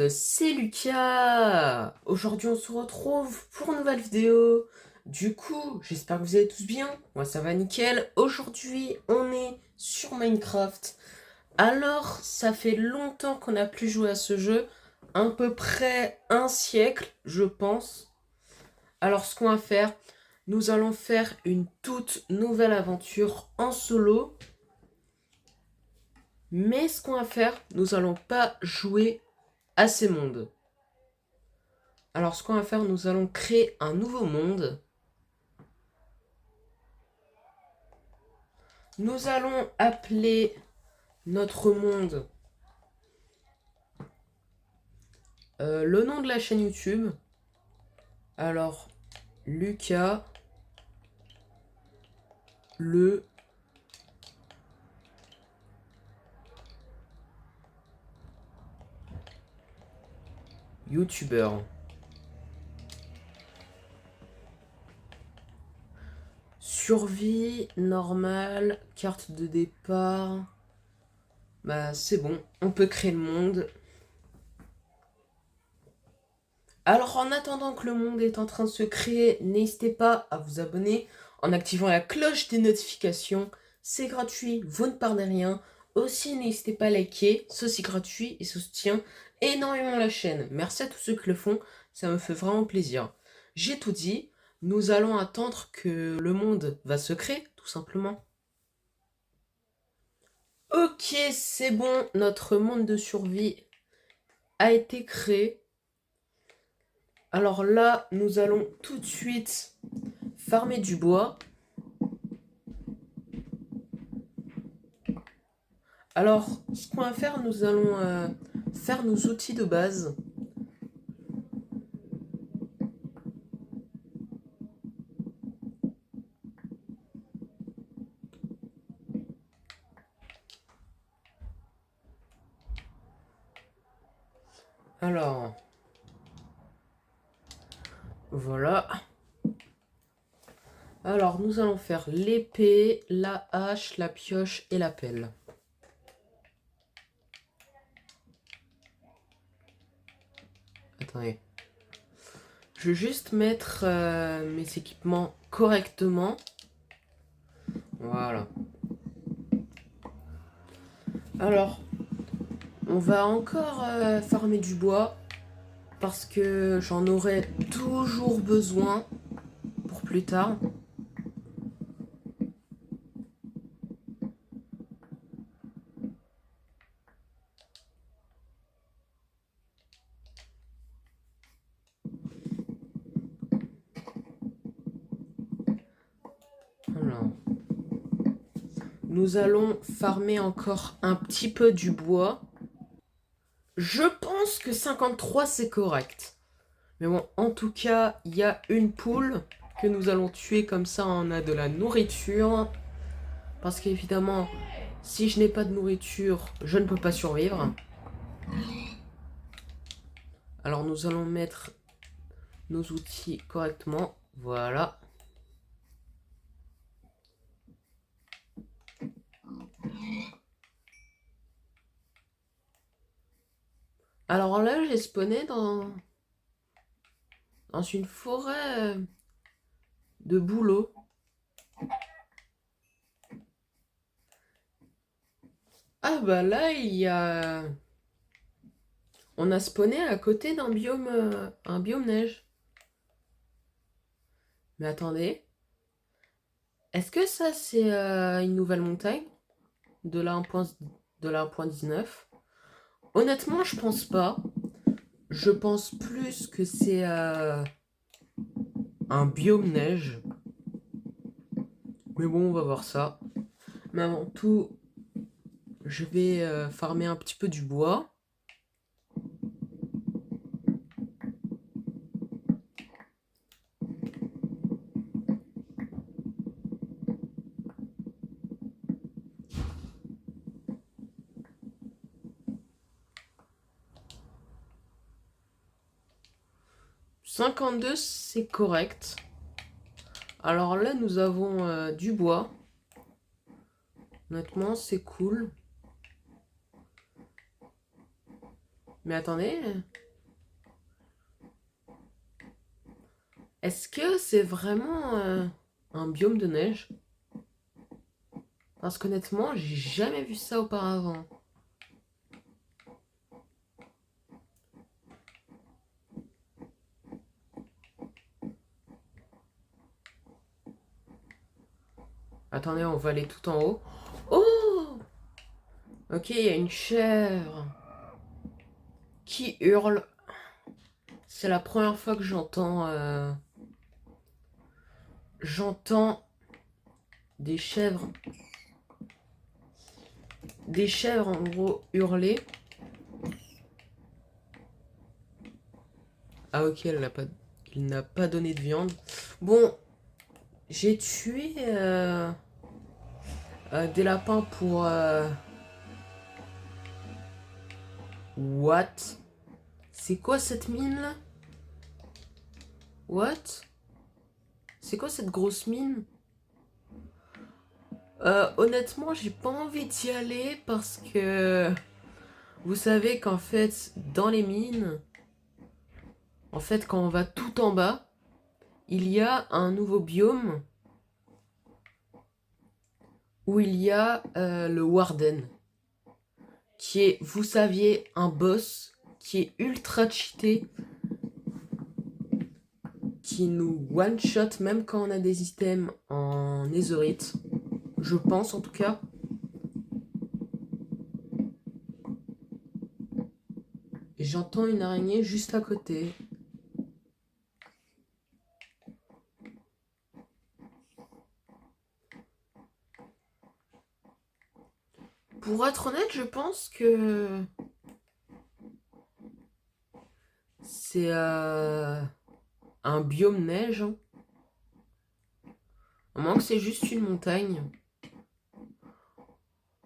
monde, c'est Lucas. Aujourd'hui on se retrouve pour une nouvelle vidéo. Du coup, j'espère que vous allez tous bien. Moi ça va nickel. Aujourd'hui on est sur Minecraft. Alors ça fait longtemps qu'on n'a plus joué à ce jeu. À peu près un siècle je pense. Alors ce qu'on va faire, nous allons faire une toute nouvelle aventure en solo. Mais ce qu'on va faire, nous allons pas jouer à ces mondes. Alors ce qu'on va faire, nous allons créer un nouveau monde. Nous allons appeler notre monde le nom de la chaîne YouTube. Alors, Lucas le YouTuber. Survie, normale, carte de départ. Bah c'est bon, on peut créer le monde. Alors en attendant que le monde est en train de se créer, n'hésitez pas à vous abonner en activant la cloche des notifications. C'est gratuit, vous ne perdez rien. Aussi n'hésitez pas à liker, c'est aussi gratuit et soutient énormément la chaîne. Merci à tous ceux qui le font, ça me fait vraiment plaisir. J'ai tout dit, nous allons attendre que le monde va se créer, tout simplement. Ok, c'est bon, notre monde de survie a été créé. Alors là, nous allons tout de suite farmer du bois. Alors, ce qu'on va faire, nous allons faire nos outils de base. Alors, voilà. Alors, nous allons faire l'épée, la hache, la pioche et la pelle. Attendez. Je vais juste mettre mes équipements correctement. Voilà. Alors, on va encore farmer du bois parce que j'en aurai toujours besoin pour plus tard. Alors, nous allons farmer encore un petit peu du bois. Je pense que 53 c'est correct. Mais bon, en tout cas, il y a une poule que nous allons tuer comme ça on a de la nourriture. Parce qu'évidemment, si je n'ai pas de nourriture, je ne peux pas survivre. Alors nous allons mettre nos outils correctement. Voilà. Alors là, j'ai spawné dans une forêt de bouleaux. Ah bah là, il y a... On a spawné à côté d'un biome, un biome neige. Mais attendez. Est-ce que ça, c'est une nouvelle montagne de la 1.19? Honnêtement, je pense pas. Je pense plus que c'est un biome neige. Mais bon, on va voir ça. Mais avant tout, je vais farmer un petit peu du bois. « 52, c'est correct. Alors là, nous avons du bois. Honnêtement, c'est cool. Mais attendez. Est-ce que c'est vraiment un biome de neige? Parce qu'honnêtement, j'ai jamais vu ça auparavant. Attendez, on va aller tout en haut. Oh! Ok, il y a une chèvre qui hurle. C'est la première fois que j'entends des chèvres. Des chèvres en gros hurler. Ah ok, il n'a pas donné de viande. Bon, j'ai tué des lapins pour... What? C'est quoi cette mine là? What? C'est quoi cette grosse mine? Honnêtement, j'ai pas envie d'y aller parce que... Vous savez qu'en fait, dans les mines, en fait, quand on va tout en bas, il y a un nouveau biome où il y a le Warden, qui est, vous saviez, un boss qui est ultra cheaté, qui nous one-shot même quand on a des items en netherite. Je pense en tout cas. Et j'entends une araignée juste à côté. Pour être honnête, je pense que c'est un biome neige, hein. À moins que c'est juste une montagne.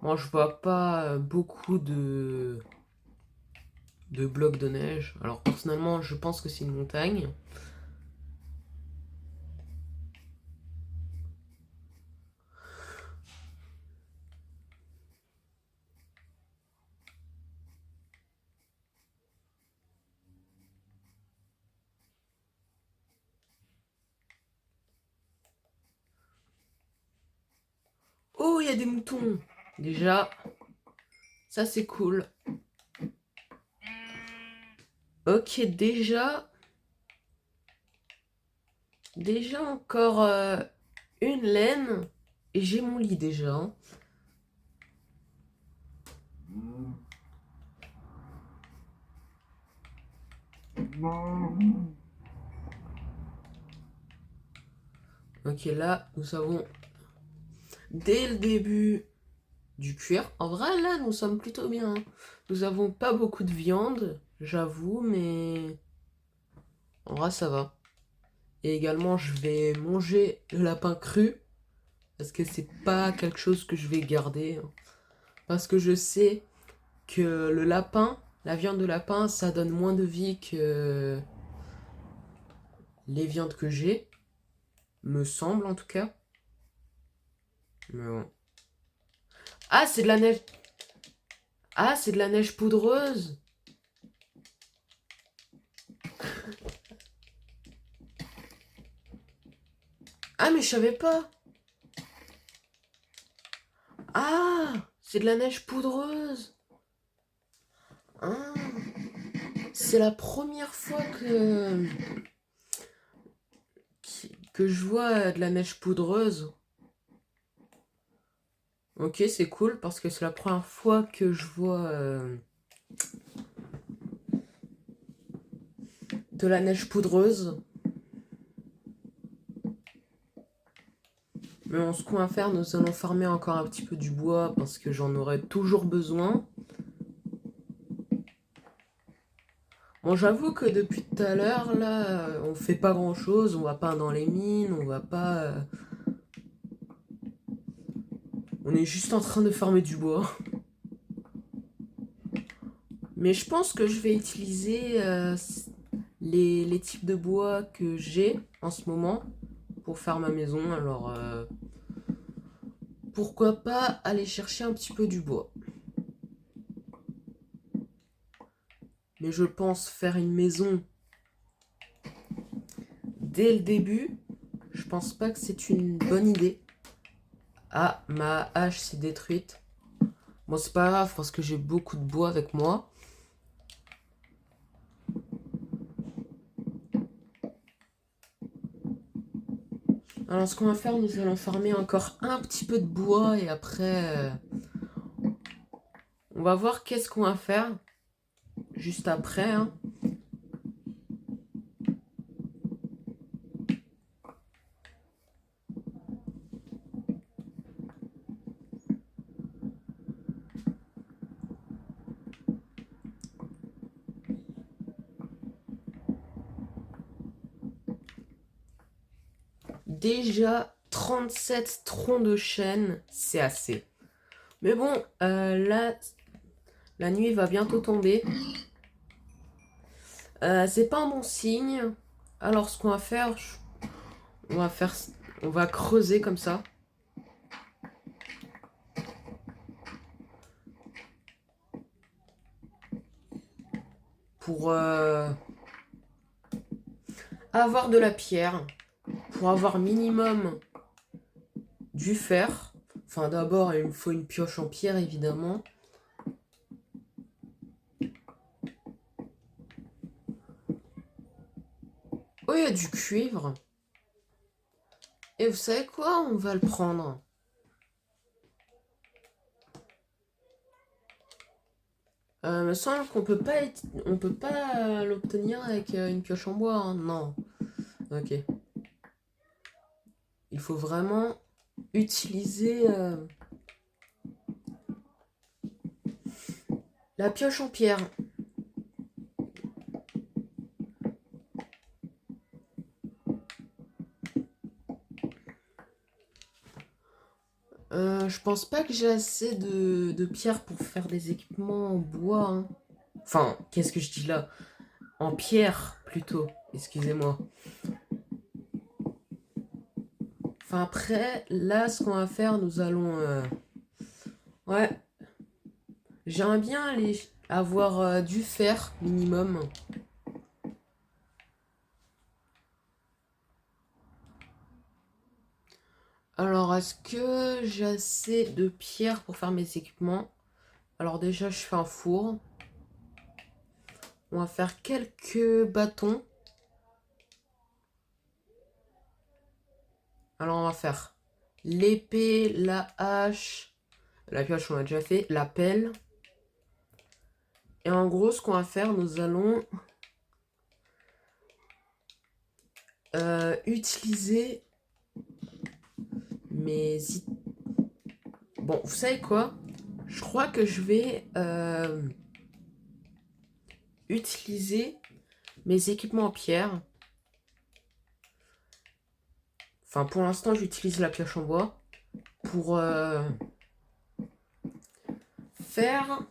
Moi, je vois pas beaucoup de blocs de neige. Alors personnellement, je pense que c'est une montagne. Oh, il y a des moutons. Déjà, ça c'est cool. Ok, déjà encore une laine et j'ai mon lit déjà, hein. Ok, là, nous avons dès le début du cuir. En vrai, là, nous sommes plutôt bien, hein. Nous avons pas beaucoup de viande, j'avoue, mais en vrai, ça va. Et également, je vais manger le lapin cru parce que c'est pas quelque chose que je vais garder, hein. Parce que je sais que le lapin, la viande de lapin, ça donne moins de vie que les viandes que j'ai, me semble en tout cas. Mais bon. Ah, c'est de la neige. Ah, c'est de la neige poudreuse. Ah, mais je savais pas. Ah, c'est de la neige poudreuse. Ah, c'est la première fois que je vois de la neige poudreuse. Ok, c'est cool parce que c'est la première fois que je vois de la neige poudreuse. Mais en ce qu'on va faire, nous allons farmer encore un petit peu du bois parce que j'en aurai toujours besoin. Bon, j'avoue que depuis tout à l'heure, là, on fait pas grand chose, on va pas dans les mines, on va pas... on est juste en train de farmer du bois. Mais je pense que je vais utiliser les types de bois que j'ai en ce moment pour faire ma maison. Alors, pourquoi pas aller chercher un petit peu du bois. mais je pense faire une maison dès le début, je pense pas que c'est une bonne idée. Ah, ma hache s'est détruite. Bon, c'est pas grave parce que j'ai beaucoup de bois avec moi. Alors, ce qu'on va faire, nous allons farmer encore un petit peu de bois et après, on va voir qu'est-ce qu'on va faire juste après, hein. Déjà, 37 troncs de chêne, c'est assez. Mais bon, là, la nuit va bientôt tomber. C'est pas un bon signe. Alors, ce qu'on va faire, on va faire, on va creuser comme ça. Pour avoir de la pierre. Pour avoir minimum du fer. Enfin, d'abord, il me faut une pioche en pierre, évidemment. Oh, il y a du cuivre. Et vous savez quoi? On va le prendre. Me semble qu'on peut pas on peut pas l'obtenir avec une pioche en bois, hein. Non. Ok. Il faut vraiment utiliser la pioche en pierre. Je pense pas que j'ai assez de pierre pour faire des équipements en bois, hein. Enfin, qu'est-ce que je dis là? En pierre, plutôt. Excusez-moi. Enfin, après, là, ce qu'on va faire, nous allons... Ouais. J'aimerais bien aller avoir du fer, minimum. Alors, est-ce que j'ai assez de pierre pour faire mes équipements? Alors déjà, je fais un four. On va faire quelques bâtons. Alors, on va faire l'épée, la hache, la pioche, on a déjà fait, la pelle. Et en gros, ce qu'on va faire, nous allons utiliser mes... Bon, vous savez quoi? Je crois que je vais utiliser mes équipements en pierre. Enfin, pour l'instant, j'utilise la pioche en bois pour faire...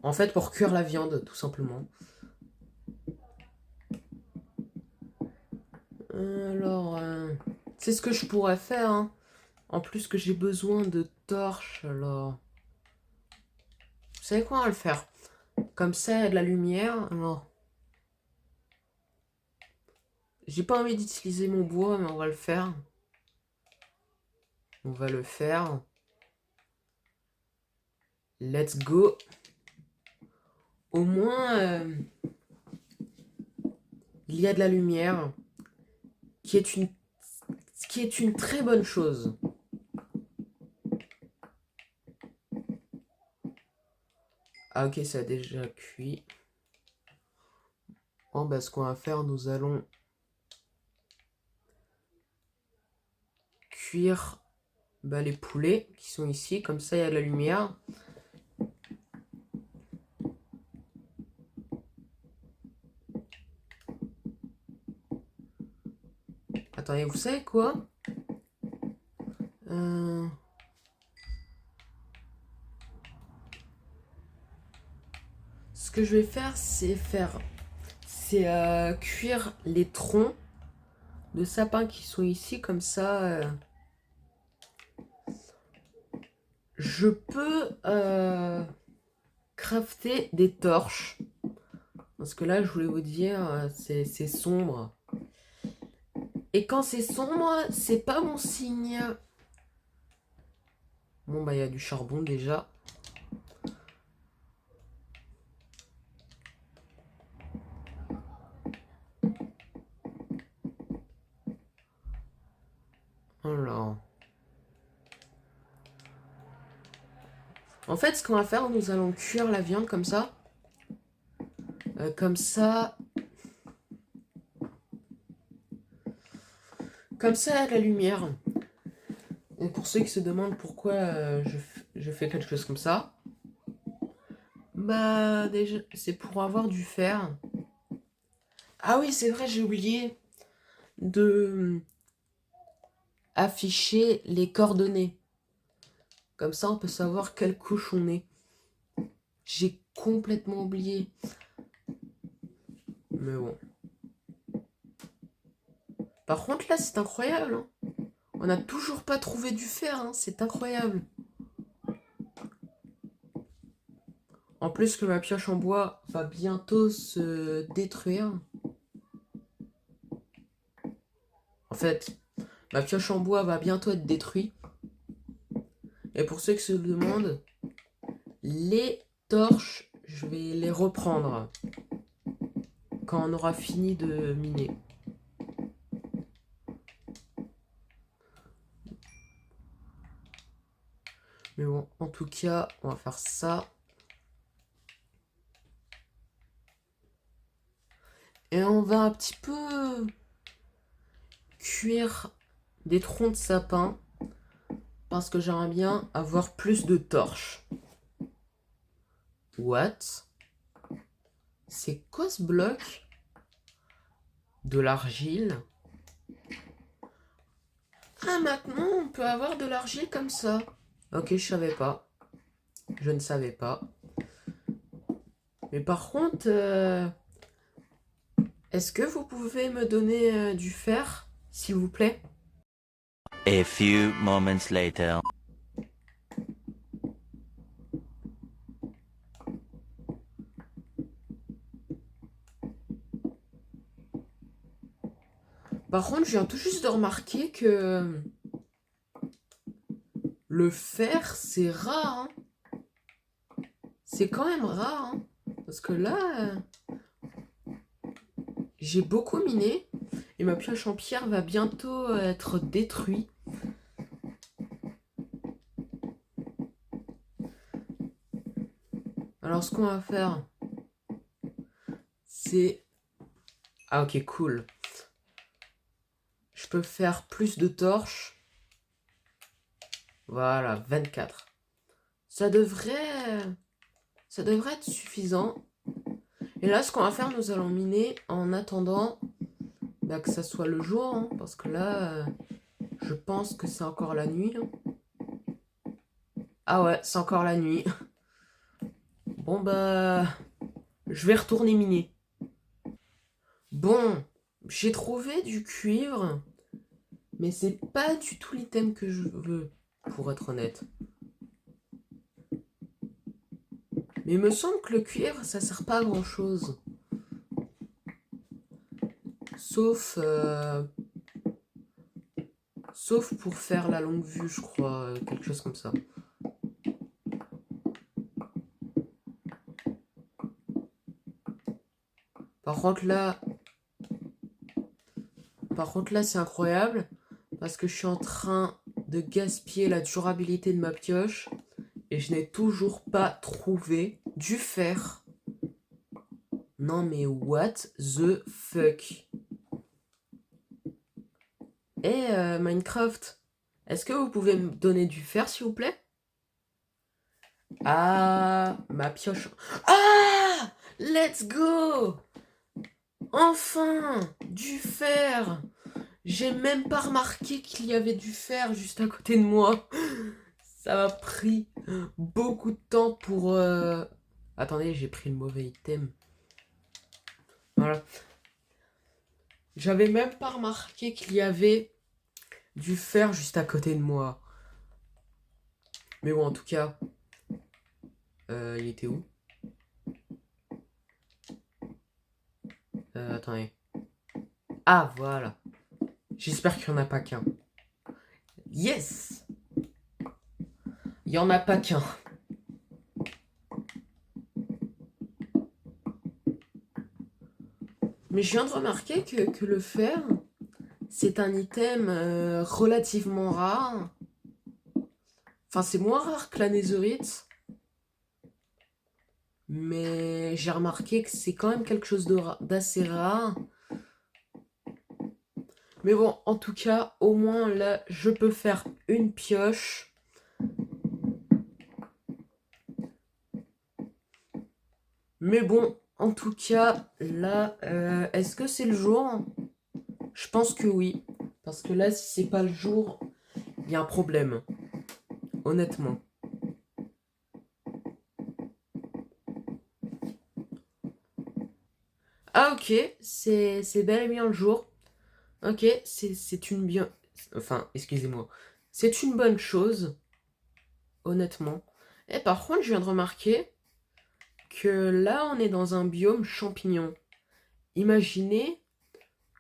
En fait, pour cuire la viande, tout simplement. Alors, c'est ce que je pourrais faire, hein. En plus que j'ai besoin de torches, alors... Vous savez quoi, on va le faire. Comme ça, il y a de la lumière, alors... J'ai pas envie d'utiliser mon bois, mais on va le faire. On va le faire. Let's go. Au moins, il y a de la lumière, qui est une très bonne chose. Ah ok, ça a déjà cuit. Bon, bah, ce qu'on va faire, nous allons cuire les poulets qui sont ici. Comme ça, il y a de la lumière. Attendez, vous savez quoi? Ce que je vais faire, c'est cuire les troncs de sapin qui sont ici. Comme ça, je peux crafter des torches. Parce que là, je voulais vous dire, c'est sombre. Et quand c'est sombre, c'est pas mon signe. Bon, bah, il y a du charbon déjà. Alors. En fait, ce qu'on va faire, nous allons cuire la viande comme ça. Comme ça. Comme ça, à la lumière. Et pour ceux qui se demandent pourquoi je fais quelque chose comme ça, bah déjà, c'est pour avoir du fer. Ah oui, c'est vrai, j'ai oublié de afficher les coordonnées. Comme ça, on peut savoir quelle couche on est. J'ai complètement oublié. Mais bon. Par contre, là, c'est incroyable, hein. On n'a toujours pas trouvé du fer, hein. C'est incroyable. En plus que ma pioche en bois va bientôt se détruire. En fait, ma pioche en bois va bientôt être détruite. Et pour ceux qui se demandent, les torches, je vais les reprendre quand on aura fini de miner. Mais bon, en tout cas, on va faire ça. Et on va un petit peu cuire des troncs de sapin parce que j'aimerais bien avoir plus de torches. What? C'est quoi ce bloc? De l'argile? Ah, maintenant on peut avoir de l'argile comme ça. Ok, je savais pas. Je ne savais pas. Mais par contre, est-ce que vous pouvez me donner du fer, s'il vous plaît? A few moments later. Par contre, je viens tout juste de remarquer que le fer, c'est rare, hein. C'est quand même rare, hein. Parce que là, j'ai beaucoup miné et ma pioche en pierre va bientôt être détruite. Alors, ce qu'on va faire, c'est... Ah, ok, cool. Je peux faire plus de torches. Voilà, 24. Ça devrait être suffisant. Et là, ce qu'on va faire, nous allons miner en attendant bah, que ça soit le jour, hein, parce que là, je pense que c'est encore la nuit, hein. Ah ouais, c'est encore la nuit. Bon bah, je vais retourner miner. Bon, j'ai trouvé du cuivre, mais c'est pas du tout l'item que je veux, pour être honnête. Mais il me semble que le cuivre, ça sert pas à grand chose. Sauf, sauf pour faire la longue vue, je crois, quelque chose comme ça. Par contre là, c'est incroyable parce que je suis en train de gaspiller la durabilité de ma pioche et je n'ai toujours pas trouvé du fer. Non mais what the fuck? Eh Minecraft, est-ce que vous pouvez me donner du fer s'il vous plaît? Ah, ma pioche. Ah! Let's go! Enfin! Du fer! J'ai même pas remarqué qu'il y avait du fer juste à côté de moi. Ça m'a pris beaucoup de temps pour... Attendez, j'ai pris le mauvais item. Voilà. J'avais même pas remarqué qu'il y avait du fer juste à côté de moi. Mais bon, en tout cas, il était où? Attendez. Ah, voilà. J'espère qu'il n'y en a pas qu'un. Yes! Il n'y en a pas qu'un. Mais je viens de remarquer que le fer, c'est un item relativement rare. Enfin, c'est moins rare que la netherite. Mais j'ai remarqué que c'est quand même quelque chose d'assez rare. Mais bon, en tout cas, au moins là, je peux faire une pioche. Mais bon, en tout cas, là, est-ce que c'est le jour? Je pense que oui. Parce que là, si c'est pas le jour, il y a un problème. Honnêtement. Ah ok, c'est bel et bien le jour. Ok, c'est une bien... Enfin, excusez-moi. C'est une bonne chose, honnêtement. Et par contre, je viens de remarquer que là, on est dans un biome champignon. Imaginez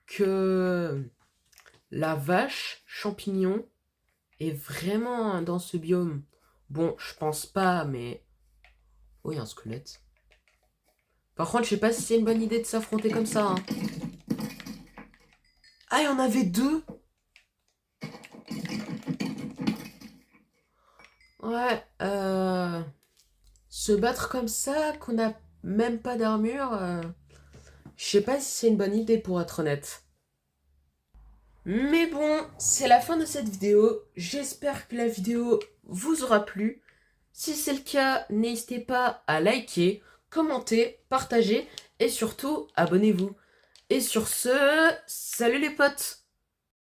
que la vache champignon est vraiment dans ce biome. Bon, je pense pas, mais... Oh, il y a un squelette. Par contre, je sais pas si c'est une bonne idée de s'affronter comme ça, hein. Ah, il y en avait deux! Ouais, se battre comme ça, qu'on n'a même pas d'armure, je sais pas si c'est une bonne idée pour être honnête. Mais bon, c'est la fin de cette vidéo. J'espère que la vidéo vous aura plu. Si c'est le cas, n'hésitez pas à liker, commenter, partager et surtout abonnez-vous. Et sur ce, salut les potes!